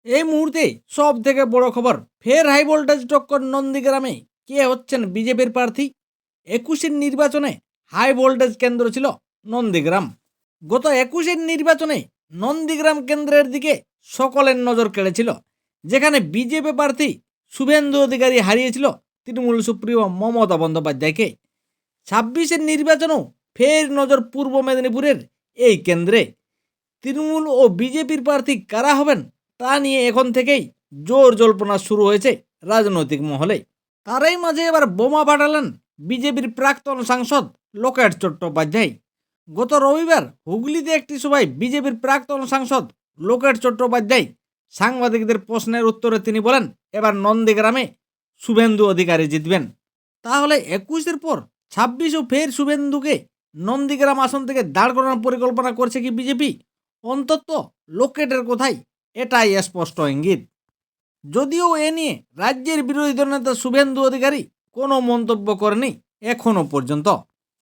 এই মুহূর্তে সব থেকে বড় খবর, ফের হাই ভোল্টেজ টক্কর নন্দীগ্রামে। কে হচ্ছেন বিজেপির প্রার্থী? 21-এর নির্বাচনে হাই ভোল্টেজ কেন্দ্র ছিল নন্দীগ্রাম। গত 21-এর নির্বাচনে নন্দীগ্রাম কেন্দ্রের দিকে সকলের নজর কেড়েছিল, যেখানে বিজেপি প্রার্থী শুভেন্দু অধিকারী হারিয়েছিল তৃণমূল সুপ্রিমো মমতা বন্দ্যোপাধ্যায়কে। 26-এর নির্বাচনেও ফের নজর পূর্ব মেদিনীপুরের এই কেন্দ্রে। তৃণমূল ও বিজেপির প্রার্থী কারা হবেন তা নিয়ে এখন থেকেই জোর জল্পনা শুরু হয়েছে রাজনৈতিক মহলে। তারই মাঝে এবার বোমা ফাটালেন বিজেপির প্রাক্তন সাংসদ লোকেট চট্টোপাধ্যায়। গত রবিবার হুগলিতে একটি সভায় বিজেপির প্রাক্তন সাংসদ লোকেট চট্টোপাধ্যায় সাংবাদিকদের প্রশ্নের উত্তরে তিনি বলেন, এবার নন্দীগ্রামে শুভেন্দু অধিকারী জিতবেন। তাহলে 21-এর পর 26ও ফের শুভেন্দুকে নন্দীগ্রাম আসন থেকে দাঁড় করানোর পরিকল্পনা করছে কি বিজেপি? অন্তত লোকেটের কথাই এটাই স্পষ্ট ইঙ্গিত। যদিও এ নিয়ে রাজ্যের বিরোধী দলনেতা শুভেন্দু অধিকারী কোনো মন্তব্য করেনি এখনো পর্যন্ত।